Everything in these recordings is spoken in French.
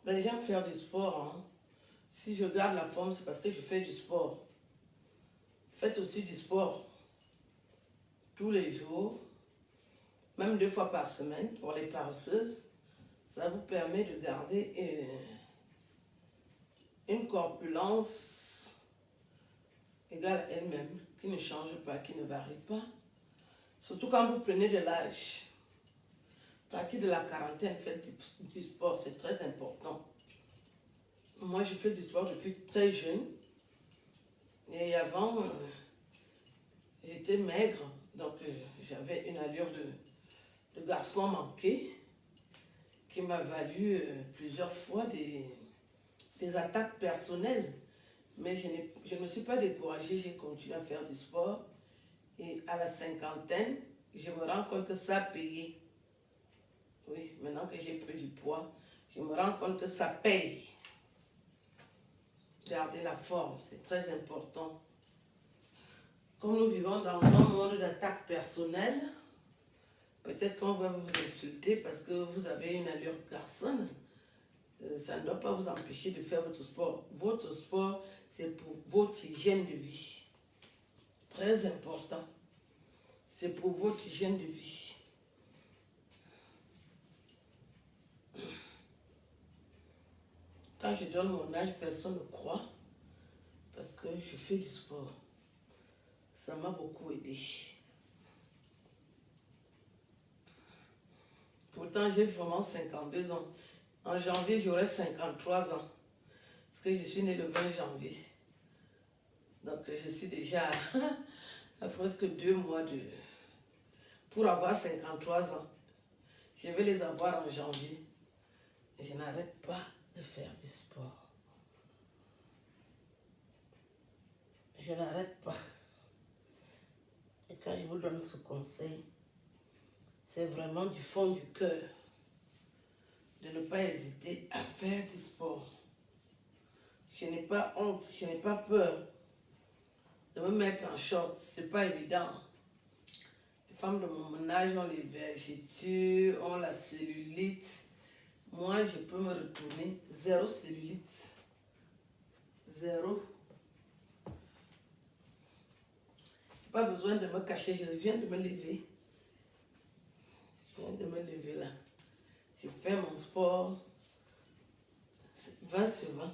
Ben, j'aime faire du sport. Hein. Si je garde la forme, c'est parce que je fais du sport. Faites aussi du sport tous les jours, même 2 fois par semaine pour les paresseuses. Ça vous permet de garder une corpulence égale à elle-même, qui ne change pas, qui ne varie pas. Surtout quand vous prenez de l'âge. À partir de la quarantaine, faites du sport, c'est très important. Moi, je fais du sport depuis très jeune. Et avant, j'étais maigre, donc j'avais une allure de garçon manqué qui m'a valu plusieurs fois des attaques personnelles. Mais je ne me suis pas découragée, j'ai continué à faire du sport. Et à la cinquantaine, je me rends compte que ça a payé. Oui, maintenant que j'ai pris du poids, je me rends compte que ça paye. Garder la forme, c'est très important. Comme nous vivons dans un monde d'attaques personnelles, peut-être qu'on va vous insulter parce que vous avez une allure garçonne. Ça ne doit pas vous empêcher de faire votre sport. Votre sport, c'est pour votre hygiène de vie. Très important. C'est pour votre hygiène de vie. Quand je donne mon âge, personne ne croit parce que je fais du sport. Ça m'a beaucoup aidé. Pourtant, j'ai vraiment 52 ans. En janvier, j'aurai 53 ans. Parce que je suis née le 20 janvier. Donc, je suis déjà à presque 2 mois pour avoir 53 ans. Je vais les avoir en janvier. Et je n'arrête pas de faire du sport. Je n'arrête pas. Et quand je vous donne ce conseil, c'est vraiment du fond du cœur de ne pas hésiter à faire du sport. Je n'ai pas honte, je n'ai pas peur de me mettre en short. C'est pas évident. Les femmes de mon âge ont les vergetures, ont la cellulite. Moi, je peux me retourner. 0 cellulite. 0. Pas besoin de me cacher, je viens de me lever. Je viens de me lever là. Je fais mon sport 20/20.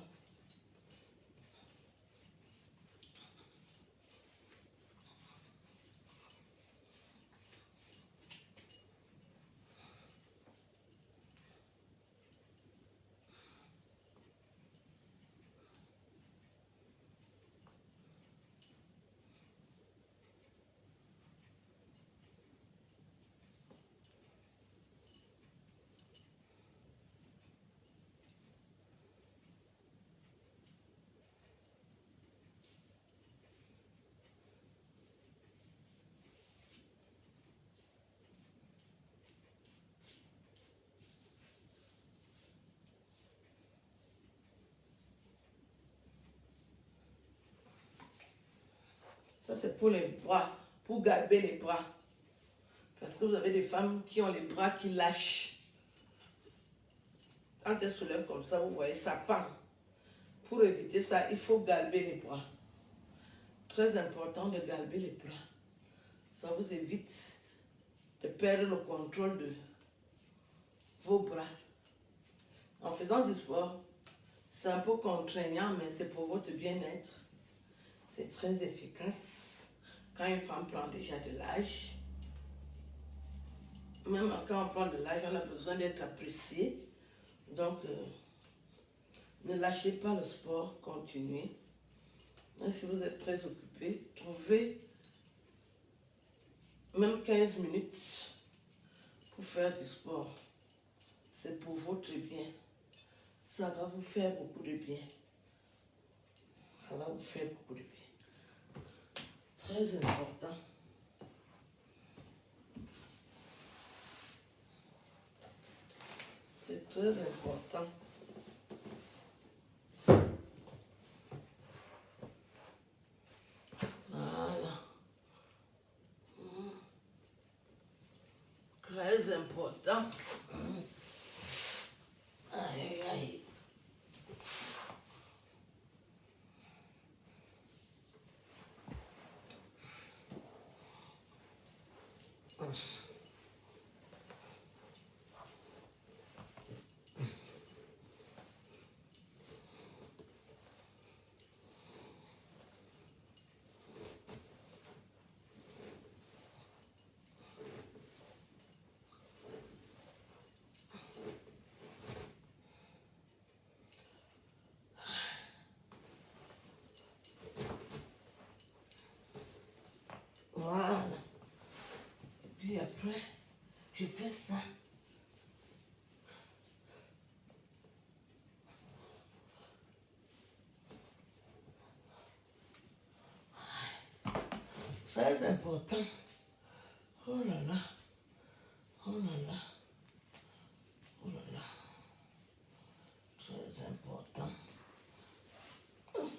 Ça, c'est pour les bras, pour garder les bras. Parce que vous avez des femmes qui ont les bras qui lâchent. Quand elles se lèvent comme ça, vous voyez, ça pend. Pour éviter ça, il faut galber les bras. Très important de galber les bras. Ça vous évite de perdre le contrôle de vos bras. En faisant du sport, c'est un peu contraignant, mais c'est pour votre bien-être. C'est très efficace. Quand une femme prend déjà de l'âge, même quand on prend de l'âge, on a besoin d'être apprécié. Donc, ne lâchez pas le sport, continuez. Et si vous êtes très occupé, trouvez même 15 minutes pour faire du sport. C'est pour votre bien. Ça va vous faire beaucoup de bien. Ça va vous faire beaucoup de bien. Très important. C'est très important. Voilà. Très important. Aïe, aïe. Voilà. Et puis après, je fais ça. Très important. Oh là là. Oh là là. Oh là là. Très important.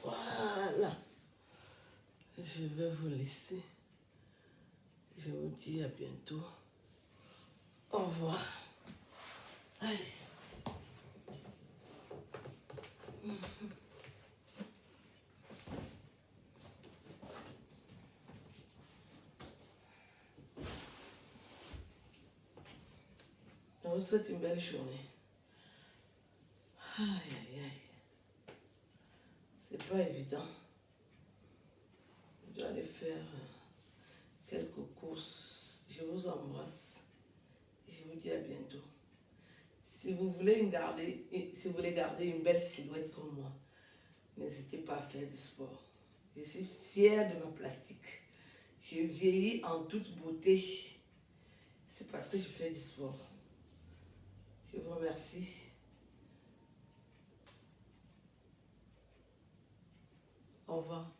Voilà. Je vais vous laisser. Je vous dis à bientôt. Au revoir. Allez. Je vous souhaite une belle journée. Aïe, aïe, aïe. C'est pas évident. Je dois aller faire quelques courses. Je vous embrasse. Je vous dis à bientôt. Si vous voulez garder une belle silhouette comme moi, n'hésitez pas à faire du sport. Je suis fière de ma plastique. Je vieillis en toute beauté. C'est parce que je fais du sport. Je vous remercie. Au revoir.